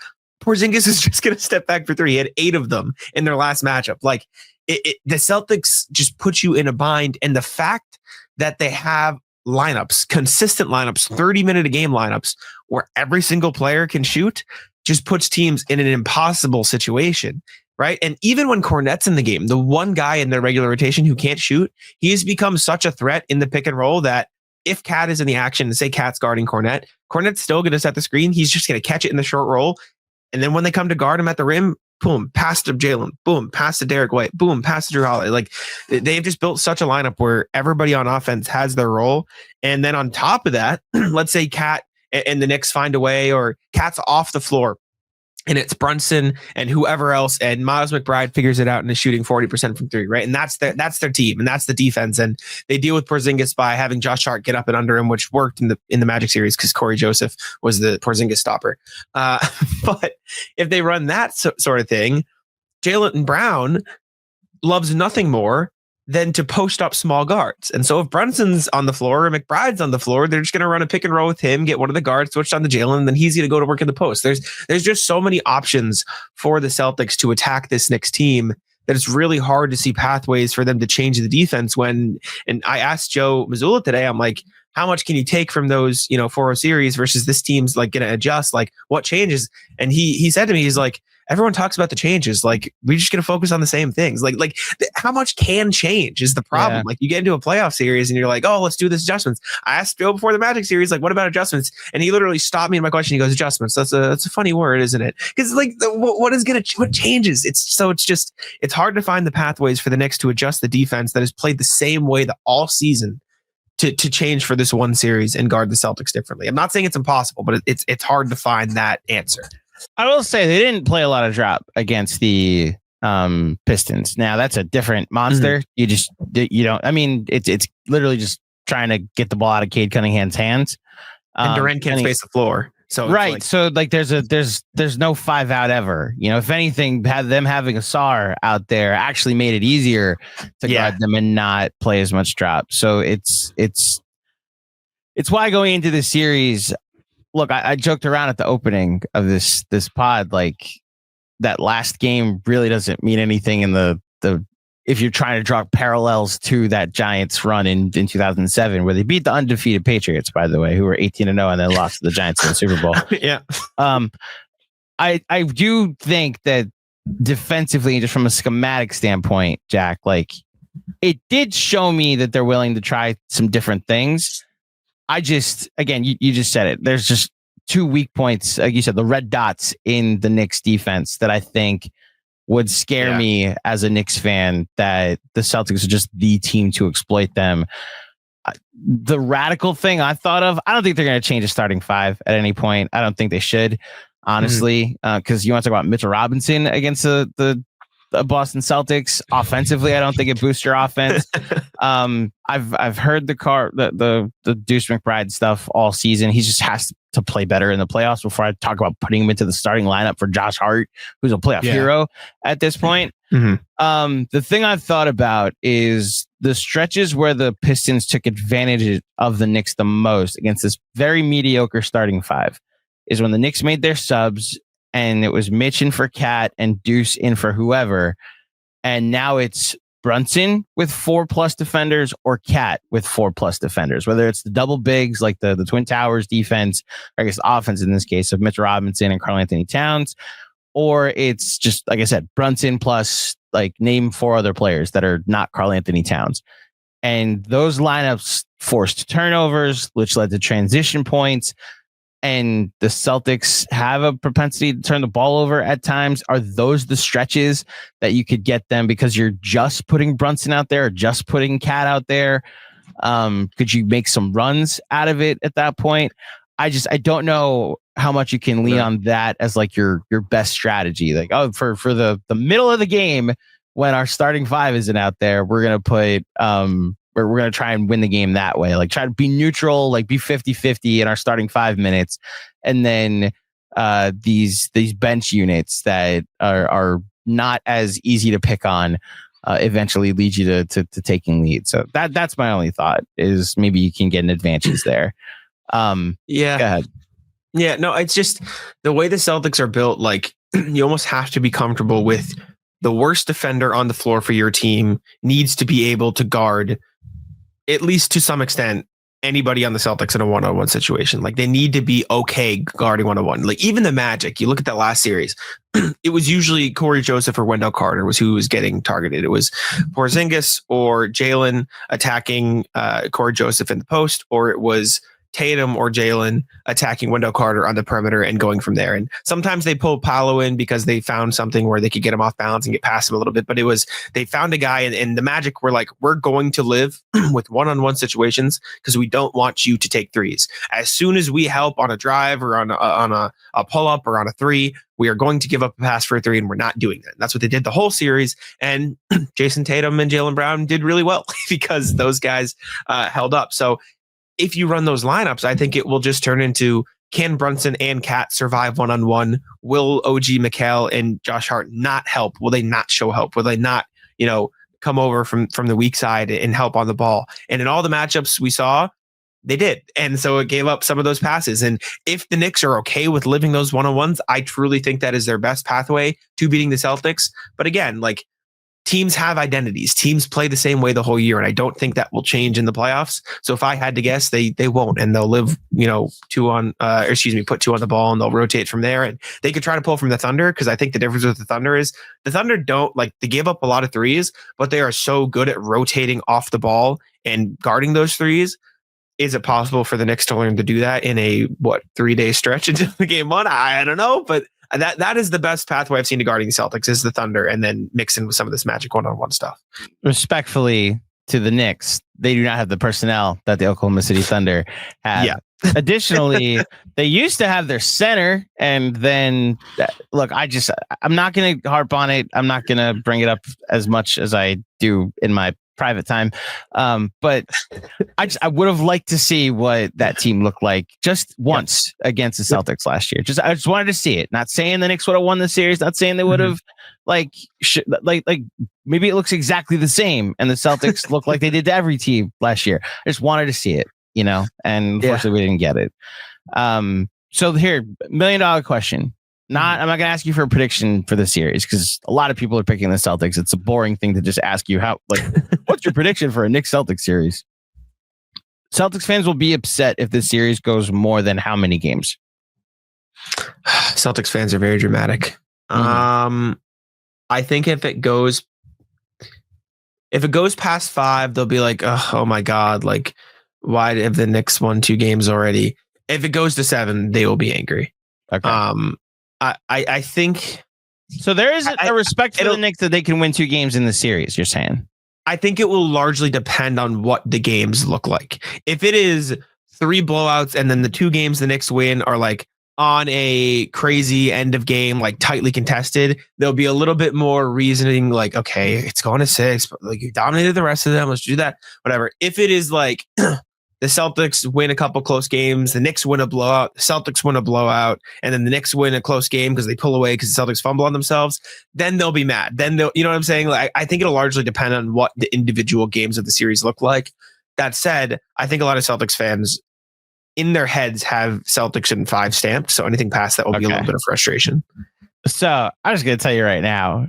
[SPEAKER 3] Porzingis is just going to step back for 3. He had 8 of them in their last matchup. Like the Celtics just put you in a bind. And the fact that they have lineups, consistent lineups, 30-minute a game lineups where every single player can shoot, just puts teams in an impossible situation, right? And even when Cornette's in the game, the one guy in their regular rotation who can't shoot, he has become such a threat in the pick and roll that if Cat is in the action, and say Cat's guarding Cornette's still going to set the screen. He's just going to catch it in the short roll. And then when they come to guard him at the rim, boom, pass to Jalen, boom, pass to Derek White, boom, pass to Drew Holiday. Like, they've just built such a lineup where everybody on offense has their role. And then on top of that, let's say Cat and the Knicks find a way, or Cat's off the floor and it's Brunson and whoever else, and Miles McBride figures it out and is shooting 40% from three, right? And that's their team, and that's the defense. And they deal with Porzingis by having Josh Hart get up and under him, which worked in the Magic series because Corey Joseph was the Porzingis stopper. But if they run that sort of thing, Jaylen Brown loves nothing more than to post up small guards. And so if Brunson's on the floor or McBride's on the floor, they're just going to run a pick and roll with him, get one of the guards switched on to Jaylen, and then he's going to go to work in the post. There's just so many options for the Celtics to attack this Knicks team that it's really hard to see pathways for them to change the defense and I asked Joe Mazzulla today, I'm like, how much can you take from those, 4-0 series versus this team's like going to adjust? Like what changes? And he said to me, he's like, everyone talks about the changes. Like we're just going to focus on the same things. Like how much can change is the problem. Yeah. Like you get into a playoff series and you're like, oh, let's do this adjustments. I asked Joe before the Magic series, like, what about adjustments? And he literally stopped me in my question. He goes, adjustments. That's a funny word, isn't it? Because like what changes? It's hard to find the pathways for the Knicks to adjust the defense that has played the same way the all season to change for this one series and guard the Celtics differently. I'm not saying it's impossible, but it's hard to find that answer.
[SPEAKER 2] I will say they didn't play a lot of drop against the Pistons. Now that's a different monster. Mm-hmm. You don't. I mean, it's literally just trying to get the ball out of Cade Cunningham's hands.
[SPEAKER 3] And Durant can't space the floor. So
[SPEAKER 2] right. So like there's no 5 out ever. If anything, them having a SAR out there actually made it easier to guard them and not play as much drop. So it's why going into this series. Look, I joked around at the opening of this pod, like that last game really doesn't mean anything in the if you're trying to draw parallels to that Giants run in 2007, where they beat the undefeated Patriots, by the way, who were 18-0 and then lost to the Giants in the Super Bowl.
[SPEAKER 3] Yeah.
[SPEAKER 2] I do think that defensively, just from a schematic standpoint, Jack, like it did show me that they're willing to try some different things. Again, you just said it. There's just 2 weak points, like you said, the red dots in the Knicks defense that I think would scare me as a Knicks fan, that the Celtics are just the team to exploit them. The radical thing I thought of, I don't think they're going to change a starting 5 at any point. I don't think they should, honestly, because you want to talk about Mitchell Robinson against the Boston Celtics offensively. I don't think it boosts your offense. I've heard the Deuce McBride stuff all season. He just has to play better in the playoffs before I talk about putting him into the starting lineup for Josh Hart, who's a playoff hero at this point. Mm-hmm. The thing I've thought about is the stretches where the Pistons took advantage of the Knicks the most against this very mediocre starting 5 is when the Knicks made their subs and it was Mitch in for Cat and Deuce in for whoever. And now it's Brunson with 4+ defenders or Cat with 4+ defenders, whether it's the double bigs like the Twin Towers defense, or I guess offense in this case of Mitch Robinson and Karl-Anthony Towns, or it's just, like I said, Brunson plus like name 4 other players that are not Karl-Anthony Towns. And those lineups forced turnovers, which led to transition points. And the Celtics have a propensity to turn the ball over at times. Are those the stretches that you could get them because you're just putting Brunson out there or just putting Cat out there? Could you make some runs out of it at that point? I don't know how much you can lean on that as like your best strategy. Like, oh, for the middle of the game when our starting 5 isn't out there, we're going to put we're going to try and win the game that way. Like try to be neutral, like be 50-50 in our starting 5 minutes. And then these bench units that are not as easy to pick on eventually lead you to taking lead. So that's my only thought is maybe you can get an advantage there. Go ahead.
[SPEAKER 3] Yeah, no, it's just the way the Celtics are built. Like you almost have to be comfortable with the worst defender on the floor for your team needs to be able to guard, at least to some extent, anybody on the Celtics in a one-on-one situation. Like they need to be okay guarding one-on-one. Like even the Magic, you look at that last series, it was usually Corey Joseph or Wendell Carter was who was getting targeted. It was Porzingis or Jaylen attacking Corey Joseph in the post, or it was Tatum or Jalen attacking Wendell Carter on the perimeter and going from there. And sometimes they pull Paolo in because they found something where they could get him off balance and get past him a little bit. But they found a guy, and the Magic were like, we're going to live with one-on-one situations because we don't want you to take threes. As soon as we help on a drive or on a pull-up or on a three, we are going to give up a pass for a three, and we're not doing that. And that's what they did the whole series. And Jason Tatum and Jaylen Brown did really well because those guys held up. So if you run those lineups, I think it will just turn into, can Brunson and Cat survive one-on-one? Will OG Mikal and Josh Hart not help? Will they not show help? Will they not, come over from the weak side and help on the ball? And in all the matchups we saw, they did. And so it gave up some of those passes. And if the Knicks are okay with living those one-on-ones, I truly think that is their best pathway to beating the Celtics. But again, teams have identities. Teams play the same way the whole year, and I don't think that will change in the playoffs. So if I had to guess, they won't, and they'll live, put 2 on the ball, and they'll rotate from there. And they could try to pull from the Thunder, because I think the difference with the Thunder is the Thunder don't they give up a lot of threes, but they are so good at rotating off the ball and guarding those threes. Is it possible for the Knicks to learn to do that in a 3-day stretch into the game one? I don't know, but that is the best pathway I've seen to guarding the Celtics is the Thunder, and then mix in with some of this Magic one-on-one stuff.
[SPEAKER 2] Respectfully to the Knicks, they do not have the personnel that the Oklahoma City Thunder have. Yeah. Additionally, they used to have their center, and then look, I'm not going to harp on it. I'm not going to bring it up as much as I do in my private time. But I would have liked to see what that team looked like just once against the Celtics last year. I just wanted to see it. Not saying the Knicks would have won the series. Not saying they would have maybe it looks exactly the same, and the Celtics look like they did to every team last year. I just wanted to see it, and unfortunately we didn't get it. So here, $1 million question. I'm not going to ask you for a prediction for the series because a lot of people are picking the Celtics. It's a boring thing to just ask you what's your prediction for a Knicks Celtics series? Celtics fans will be upset if this series goes more than how many games?
[SPEAKER 3] Celtics fans are very dramatic. I think if it goes past 5, they'll be like, oh my God, why have the Knicks won 2 games already? If it goes to 7, they will be angry.
[SPEAKER 2] Okay.
[SPEAKER 3] I think
[SPEAKER 2] so. There is a respect for the Knicks that they can win 2 games in the series. You're saying?
[SPEAKER 3] I think it will largely depend on what the games look like. If it is 3 blowouts and then the 2 games the Knicks win are on a crazy end of game, tightly contested, there'll be a little bit more reasoning. Okay, it's going to 6, but you dominated the rest of them. Let's do that. Whatever. If it is the Celtics win a couple close games, the Knicks win a blowout, the Celtics win a blowout, and then the Knicks win a close game because they pull away because the Celtics fumble on themselves, then they'll be mad. Then they'll, you know what I'm saying? I think it'll largely depend on what the individual games of the series look like. That said, I think a lot of Celtics fans in their heads have Celtics in 5 stamped. So anything past that will be a little bit of frustration.
[SPEAKER 2] So I'm just going to tell you right now,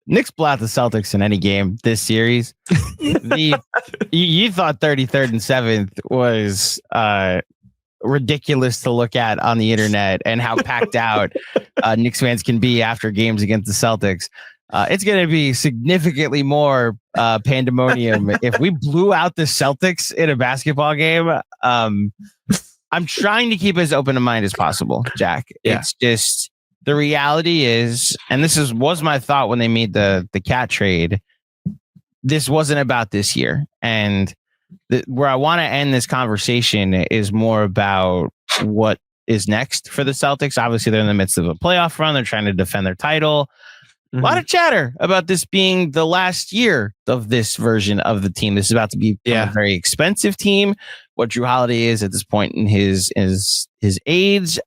[SPEAKER 2] Knicks blow out the Celtics in any game this series. You thought 33rd and 7th was ridiculous to look at on the internet, and how packed out Knicks fans can be after games against the Celtics. It's going to be significantly more pandemonium if we blew out the Celtics in a basketball game. I'm trying to keep as open a mind as possible, Jack. Yeah. It's just, the reality is, and this was my thought when they made the Cat trade, this wasn't about this year. And where I want to end this conversation is more about what is next for the Celtics. Obviously, they're in the midst of a playoff run. They're trying to defend their title. A lot of chatter about this being the last year of this version of the team. This is about to be a very expensive team. What Drew Holiday is at this point in his age.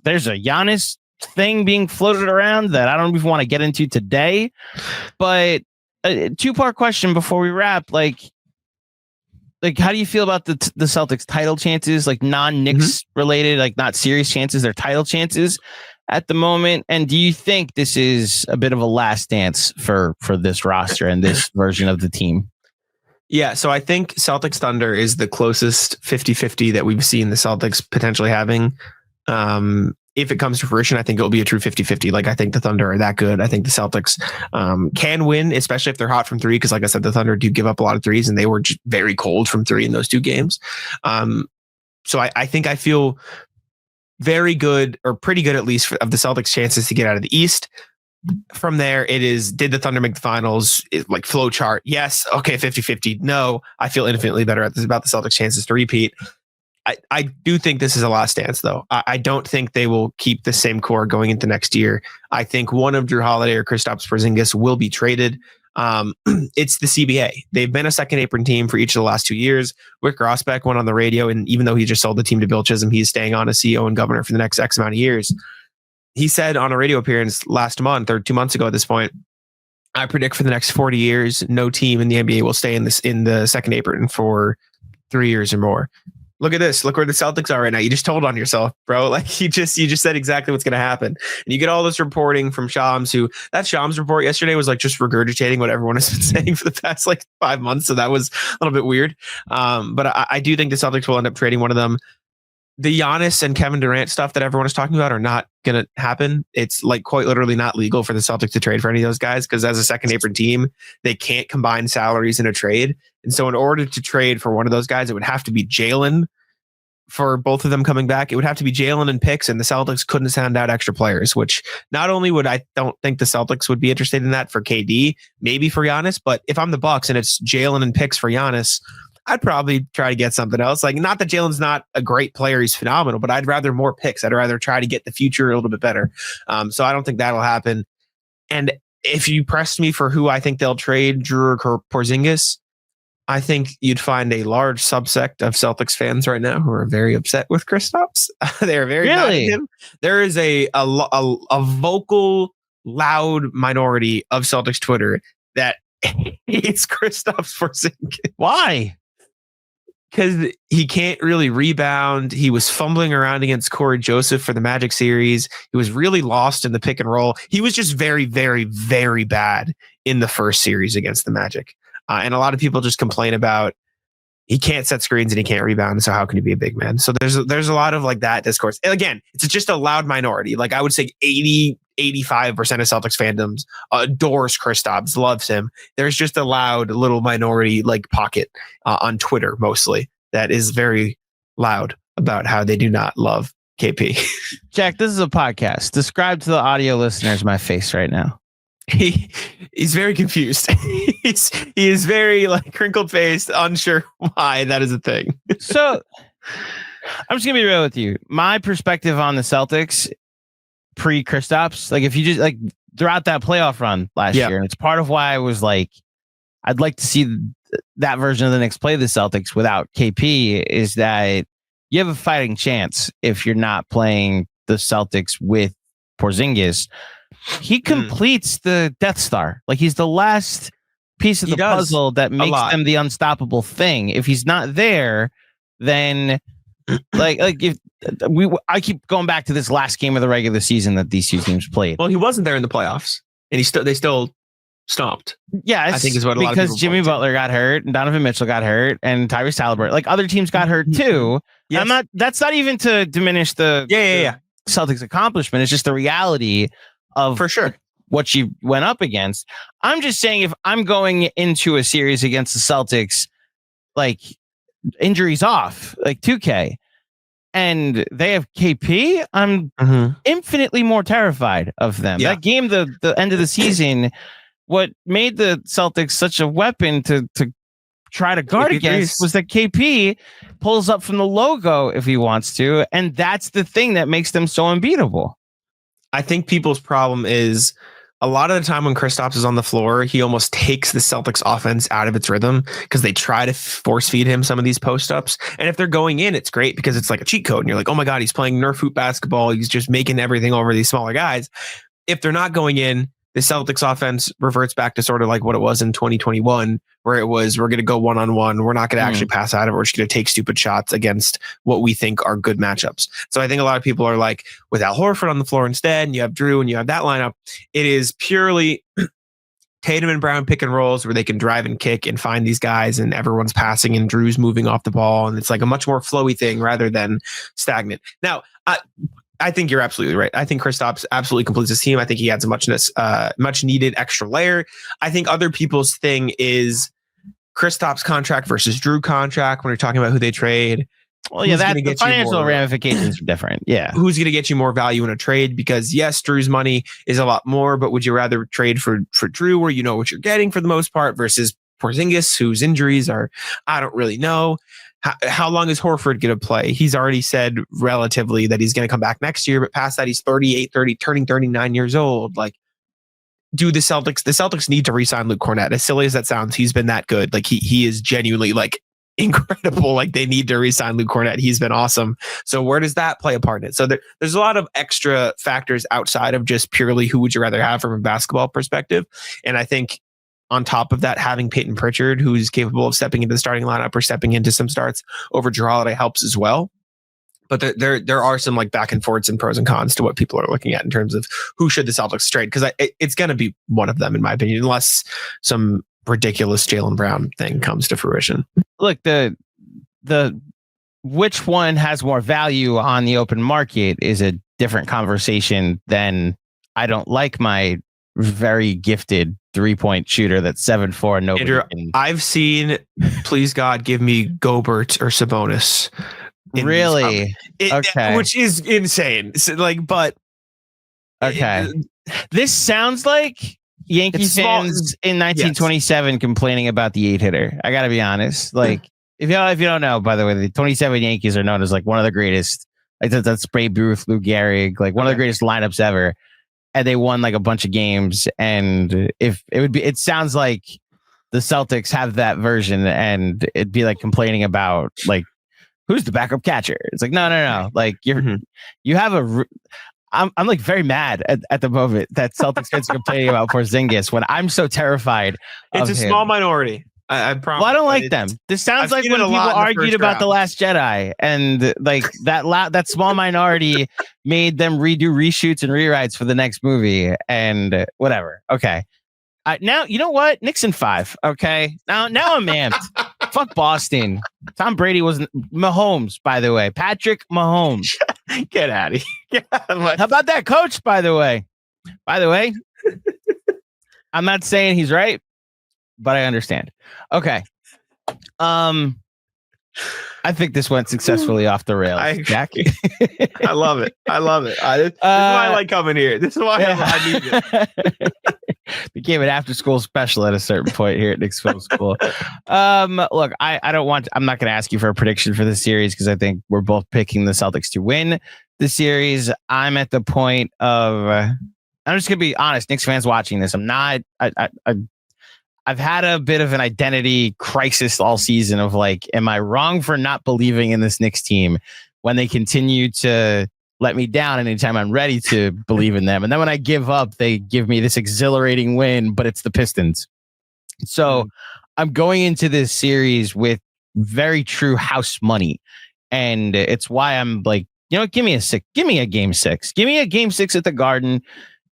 [SPEAKER 2] There's a Giannis thing being floated around that I don't even want to get into today, but a 2-part question before we wrap. How do you feel about the Celtics title chances, non-Knicks related, not series chances, their title chances at the moment? And do you think this is a bit of a last dance for this roster and this version of the team?
[SPEAKER 3] Yeah, so I think Celtics Thunder is the closest 50-50 that we've seen the Celtics potentially having. If it comes to fruition, I think it'll be a true 50-50. I think the Thunder are that good. I think the Celtics can win, especially if they're hot from 3, because like I said, the Thunder do give up a lot of threes, and they were very cold from 3 in those 2 games. So I think I feel very good, or pretty good at least, of the Celtics' chances to get out of the East. From there, it is, did the Thunder make the finals? Like flow chart. Yes. Okay. 50-50. No, I feel infinitely better about the Celtics' chances to repeat. I do think this is a last dance, though. I don't think they will keep the same core going into next year. I think one of Drew Holiday or Kristaps Porzingis will be traded. It's the CBA. They've been a second apron team for each of the last 2 years. Rick Rossbeck went on the radio, and even though he just sold the team to Bill Chisholm, he's staying on as CEO and governor for the next X amount of years. He said on a radio appearance last month, or 2 months ago at this point, I predict for the next 40 years, no team in the NBA will stay in the second apron for 3 years or more. Look at this. Look where the Celtics are right now. You just told on yourself, bro. Like you just said exactly what's going to happen. And you get all this reporting from Shams, that Shams report yesterday was like just regurgitating what everyone has been saying for the past like 5 months. So that was a little bit weird. But I do think the Celtics will end up trading one of them. The Giannis and Kevin Durant stuff that everyone is talking about are not going to happen. It's like quite literally not legal for the Celtics to trade for any of those guys, because as a second apron team, they can't combine salaries in a trade. And so in order to trade for one of those guys, it would have to be Jalen for both of them coming back. It would have to be Jalen and picks, and the Celtics couldn't send out extra players, which not only I don't think the Celtics would be interested in that for KD, maybe for Giannis, but if I'm the Bucks and it's Jalen and picks for Giannis, I'd probably try to get something else. Like, not that Jalen's not a great player, he's phenomenal, but I'd rather more picks. I'd rather try to get the future a little bit better. So I don't think that'll happen. And if you pressed me for who I think they'll trade, Drew or Porzingis, I think you'd find a large subsect of Celtics fans right now who are very upset with Kristaps. They're very mad at him. There is a vocal, loud minority of Celtics Twitter that hates Kristaps Porzingis.
[SPEAKER 2] Why?
[SPEAKER 3] Because he can't really rebound. He was fumbling around against Corey Joseph for the Magic series. He was really lost in the pick and roll. He was just very, very, very bad in the first series against the Magic. And a lot of people just complain about he can't set screens and he can't rebound. So how can he be a big man? So there's a lot of like that discourse. And again, it's just a loud minority. Like I would say 85% of Celtics fandoms adores Kristaps, loves him. There's just a loud little minority like pocket on Twitter mostly that is very loud about how they do not love KP.
[SPEAKER 2] Jack, this is a podcast. Describe to the audio listeners my face right now.
[SPEAKER 3] He's very confused. He is very like crinkled faced, unsure why that is a thing.
[SPEAKER 2] So I'm just gonna be real with you. My perspective on the Celtics pre Kristaps, like if you just like throughout that playoff run last year, and it's part of why I was like, I'd like to see that version of the Knicks play the Celtics without KP, is that you have a fighting chance if you're not playing the Celtics with Porzingis. He completes the Death Star. Like he's the last piece of the puzzle that makes them the unstoppable thing. If he's not there, then like if I keep going back to this last game of the regular season that these two teams played.
[SPEAKER 3] Well, he wasn't there in the playoffs, and they still stomped.
[SPEAKER 2] Yeah, I think is what a lot of people because Jimmy Butler got hurt and Donovan Mitchell got hurt and Tyrese Halliburton. Like other teams got hurt too. Yes. That's not even to diminish the Celtics accomplishment. It's just the reality of
[SPEAKER 3] for sure
[SPEAKER 2] what you went up against. I'm just saying, if I'm going into a series against the Celtics, like injuries off, like 2K, and they have KP, I'm infinitely more terrified of them. That game, the end of the season, what made the Celtics such a weapon to try to guard against was that KP pulls up from the logo if he wants to, and that's the thing that makes them so unbeatable.
[SPEAKER 3] I think people's problem is a lot of the time when Kristaps is on the floor, he almost takes the Celtics offense out of its rhythm because they try to force feed him some of these post ups. And if they're going in, it's great because it's like a cheat code. And you're like, oh my God, he's playing Nerf hoop basketball. He's just making everything over these smaller guys. If they're not going in, the Celtics offense reverts back to sort of like what it was in 2021, where it was, we're going to go one-on-one. We're not going to actually pass out of it. We're just going to take stupid shots against what we think are good matchups. So I think a lot of people are like, with Al Horford on the floor instead, and you have Drew and you have that lineup, it is purely Tatum and Brown pick and rolls where they can drive and kick and find these guys and everyone's passing and Drew's moving off the ball. And it's like a much more flowy thing rather than stagnant. Now, I think you're absolutely right. I think Kristaps absolutely completes his team. I think he adds a much needed extra layer. I think other people's thing is Kristaps contract versus Drew contract when you're talking about who they trade.
[SPEAKER 2] Well, yeah, that the financial ramifications are different. Yeah.
[SPEAKER 3] Who's going to get you more value in a trade? Because yes, Drew's money is a lot more, but would you rather trade for Drew where you know what you're getting for the most part versus Porzingis, whose injuries are, I don't really know. How long is Horford going to play? He's already said relatively that he's going to come back next year, but past that, he's 38, 30, turning 39 years old. Like, do the Celtics need to re-sign Luke Cornett? As silly as that sounds, he's been that good. Like he is genuinely like incredible. Like they need to re-sign Luke Cornett. He's been awesome. So where does that play a part in it? So there's a lot of extra factors outside of just purely who would you rather have from a basketball perspective. And I think on top of that, having Peyton Pritchard, who's capable of stepping into the starting lineup or stepping into some starts over Jrue Holiday helps as well. But there are some like back and forths and pros and cons to what people are looking at in terms of who should the Celtics trade, because it's going to be one of them in my opinion, unless some ridiculous Jaylen Brown thing comes to fruition.
[SPEAKER 2] Look, the which one has more value on the open market is a different conversation than I don't like my very gifted 3-point shooter that's 7'4". Nobody
[SPEAKER 3] Andrew, I've seen, please God, give me Gobert or Sabonis.
[SPEAKER 2] Really? Okay.
[SPEAKER 3] Which is insane. So, like, but
[SPEAKER 2] okay. This sounds like Yankee fans in 1927 complaining about the 8-hitter. I got to be honest. Like, if you don't know, by the way, the 27 Yankees are known as like one of the greatest. Like that's Babe Ruth, Lou Gehrig, like one of the greatest lineups ever. And they won like a bunch of games. And it sounds like the Celtics have that version, and it'd be like complaining about like, who's the backup catcher? It's like, no. Like you have I'm like very mad at the moment that Celtics fans are complaining about Porzingis when I'm so terrified.
[SPEAKER 3] It's a small minority. I promise.
[SPEAKER 2] Well, I don't like them. This sounds like when people argued about The Last Jedi, and like that small minority made them redo reshoots and rewrites for the next movie and whatever. Okay. Now, you know what? Knicks in 5. Okay. Now I'm amped. Fuck Boston. Tom Brady wasn't Mahomes, by the way. Patrick Mahomes.
[SPEAKER 3] Get out of here.
[SPEAKER 2] How about that coach, by the way? I'm not saying he's right, but I understand. Okay. I think this went successfully off the rails, Jack.
[SPEAKER 3] I love it. This is why I like coming here. This is why I need it.
[SPEAKER 2] Became an after-school special at a certain point here at Knicks Film School. Look, I'm not going to ask you for a prediction for the series because I think we're both picking the Celtics to win the series. I'm at the point of, I'm just going to be honest, Knicks fans watching this. I've had a bit of an identity crisis all season of like, am I wrong for not believing in this Knicks team when they continue to let me down anytime I'm ready to believe in them? And then when I give up, they give me this exhilarating win, but it's the Pistons. So I'm going into this series with very true house money. And it's why I'm like, give me a game 6. Give me a game 6 at the Garden.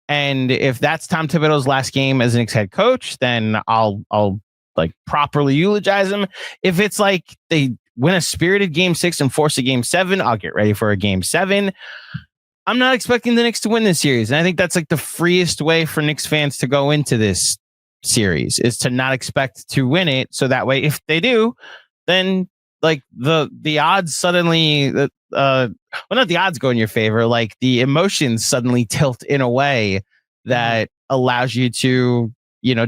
[SPEAKER 2] And if that's Tom Thibodeau's last game as an Knicks head coach, then I'll like properly eulogize him. If it's like they win a spirited game 6 and force a game 7, I'll get ready for a game 7. I'm not expecting the Knicks to win this series. And I think that's like the freest way for Knicks fans to go into this series, is to not expect to win it. So that way, if they do, then like the odds suddenly, not the odds go in your favor, like the emotions suddenly tilt in a way that allows you to,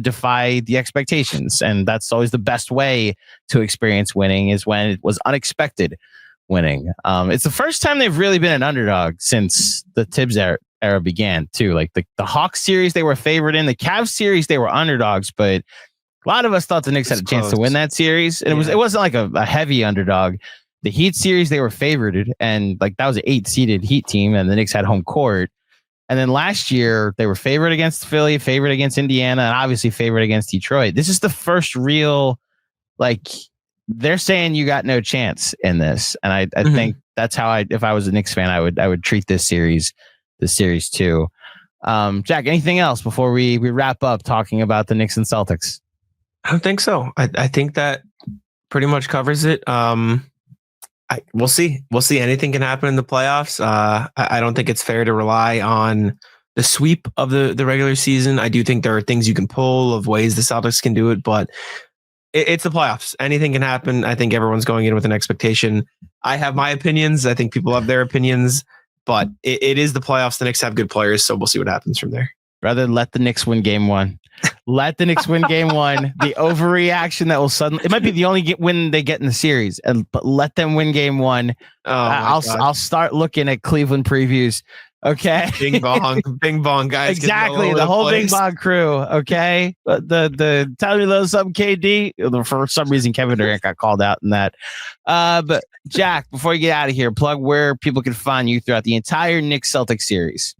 [SPEAKER 2] defy the expectations. And that's always the best way to experience winning, is when it was unexpected winning. It's the first time they've really been an underdog since the Tibbs era began too. Like the Hawks series, they were favored in. The Cavs series, they were underdogs, but a lot of us thought the Knicks had a chance to win that series. And it wasn't like a heavy underdog. The Heat series, they were favored, and like that was an 8-seeded Heat team, and the Knicks had home court. And then last year, they were favored against Philly, favored against Indiana, and obviously favored against Detroit. This is the first real, like, they're saying you got no chance in this. And I think that's how if I was a Knicks fan, I would treat this series too. Jack, anything else before we wrap up talking about the Knicks and Celtics?
[SPEAKER 3] I don't think so. I think that pretty much covers it. We'll see. Anything can happen in the playoffs. I don't think it's fair to rely on the sweep of the regular season. I do think there are things you can pull of ways the Celtics can do it, but it's the playoffs. Anything can happen. I think everyone's going in with an expectation. I have my opinions. I think people have their opinions, but it is the playoffs. The Knicks have good players, so we'll see what happens from there.
[SPEAKER 2] Brother, let the Knicks win game one. Let the Knicks win game one. The overreaction that will suddenly, it might be the only win they get in the series, but let them win game one. I'll start looking at Cleveland previews. Okay.
[SPEAKER 3] Bing bong guys.
[SPEAKER 2] Exactly. The whole Bing Bong crew. Okay. The tell me a little something, KD. For some reason, Kevin Durant got called out in that. But Jack, before you get out of here, plug where people can find you throughout the entire Knicks Celtics series.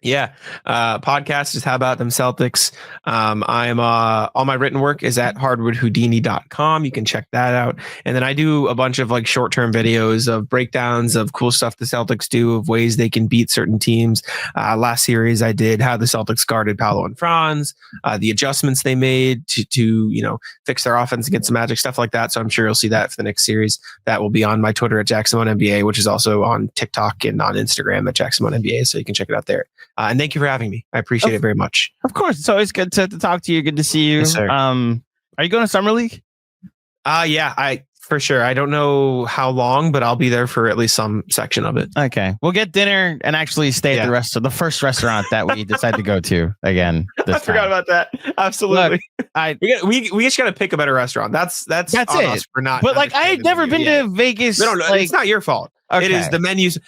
[SPEAKER 3] Yeah. Podcast is How About Them Celtics. I'm all my written work is at hardwoodhoudini.com. You can check that out. And then I do a bunch of like short-term videos of breakdowns of cool stuff the Celtics do, of ways they can beat certain teams. Last series I did how the Celtics guarded Paolo and Franz, the adjustments they made to fix their offense against the Magic, stuff like that. So I'm sure you'll see that for the next series. That will be on my Twitter at JackSimoneNBA, which is also on TikTok and on Instagram at JackSimoneNBA. So you can check it out there. And thank you for having me. I appreciate it very much.
[SPEAKER 2] Of course. It's always good to talk to you. Good to see you.
[SPEAKER 3] Yes, sir.
[SPEAKER 2] Are you going to Summer League?
[SPEAKER 3] Yeah, for sure. I don't know how long, but I'll be there for at least some section of it.
[SPEAKER 2] Okay. We'll get dinner and actually stay at the first restaurant that we decide to go to again.
[SPEAKER 3] I forgot about that. Absolutely.
[SPEAKER 2] Look,
[SPEAKER 3] we just got to pick a better restaurant. That's on
[SPEAKER 2] it.
[SPEAKER 3] us for not.
[SPEAKER 2] But like, I had never been to Vegas.
[SPEAKER 3] No, it's not your fault.
[SPEAKER 2] Okay.
[SPEAKER 3] It is the menus.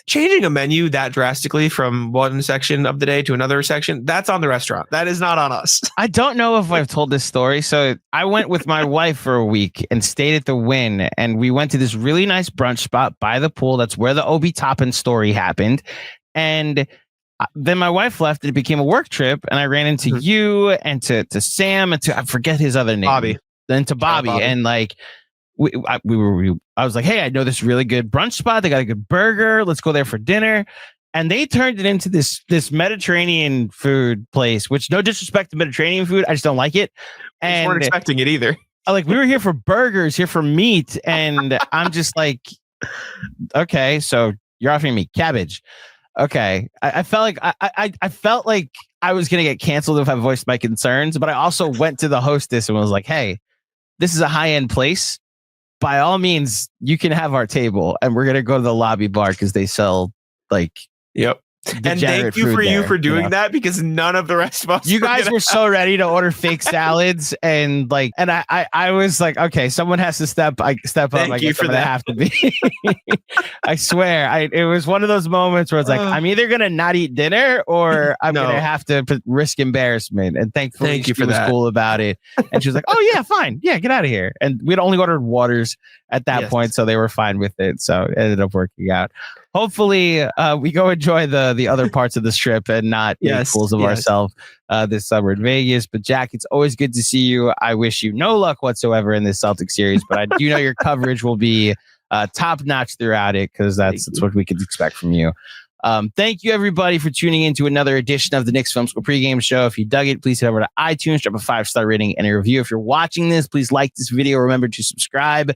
[SPEAKER 3] Changing a menu that drastically from one section of the day to another section, that's on the restaurant. That is not on us.
[SPEAKER 2] I don't know if I've told this story. So I went with my wife for a week and stayed at the Wynn, and we went to this really nice brunch spot by the pool. That's where the Obi Toppin story happened. And then my wife left and it became a work trip, and I ran into you and to Sam and I forget his other name.
[SPEAKER 3] Bobby.
[SPEAKER 2] Then to Bobby. And like, I was like, hey, I know this really good brunch spot. They got a good burger. Let's go there for dinner. And they turned it into this Mediterranean food place, which no disrespect to Mediterranean food. I just don't like it.
[SPEAKER 3] And we weren't expecting it either.
[SPEAKER 2] Like, we were here for burgers, here for meat. And I'm just like, okay, so you're offering me cabbage. Okay. I felt like I felt like I was going to get canceled if I voiced my concerns, but I also went to the hostess and was like, hey, this is a high-end place. By all means, you can have our table, and we're gonna go to the lobby bar because they sell like
[SPEAKER 3] And thank you for doing that, because none of the rest of us.
[SPEAKER 2] You guys were so ready to order fake salads and I was like, okay, someone has to step up. I guess I'm gonna have to be. I swear, it was one of those moments where it's like, I'm either gonna not eat dinner or I'm gonna have to risk embarrassment. And thankfully, she was cool about it. And she was like, oh yeah, fine, yeah, get out of here. And we'd only ordered waters at that point, so they were fine with it. So it ended up working out. Hopefully, we go enjoy the other parts of this trip and not make fools of ourselves this summer in Vegas. But Jack, it's always good to see you. I wish you no luck whatsoever in this Celtics series, but I do know your coverage will be top notch throughout it, because that's what we could expect from you. Thank you, everybody, for tuning in to another edition of the Knicks Film School pregame show. If you dug it, please head over to iTunes, drop a 5-star rating and a review. If you're watching this, please like this video. Remember to subscribe.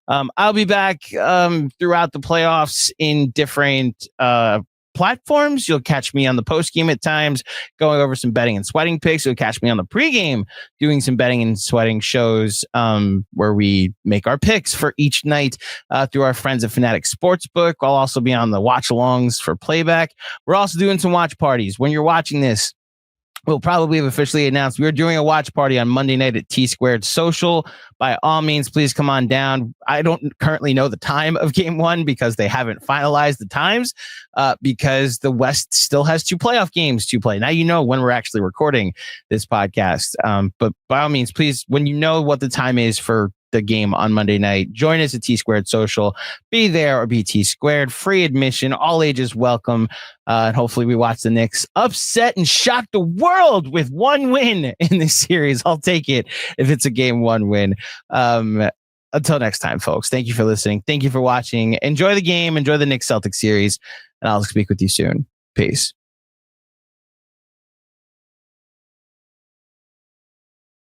[SPEAKER 2] I'll be back throughout the playoffs in different platforms. You'll catch me on the post game at times going over some betting and sweating picks. You'll catch me on the pregame doing some betting and sweating shows where we make our picks for each night through our friends at Fanatic Sportsbook. I'll also be on the watch alongs for playback. We're also doing some watch parties. When you're watching this, we'll probably have officially announced we're doing a watch party on Monday night at T-Squared Social. By all means, please come on down. I don't currently know the time of game one because they haven't finalized the times because the West still has 2 playoff games to play. Now you know when we're actually recording this podcast. But by all means, please, when you know what the time is for the game on Monday night, join us at T-Squared Social. Be there or be T-Squared. Free admission, all ages welcome. And hopefully we watch the Knicks upset and shock the world with 1 win in this series. I'll take it if it's a game 1 win. Until next time, folks, thank you for listening. Thank you for watching. Enjoy the game. Enjoy the Knicks Celtics series. And I'll speak with you soon. Peace.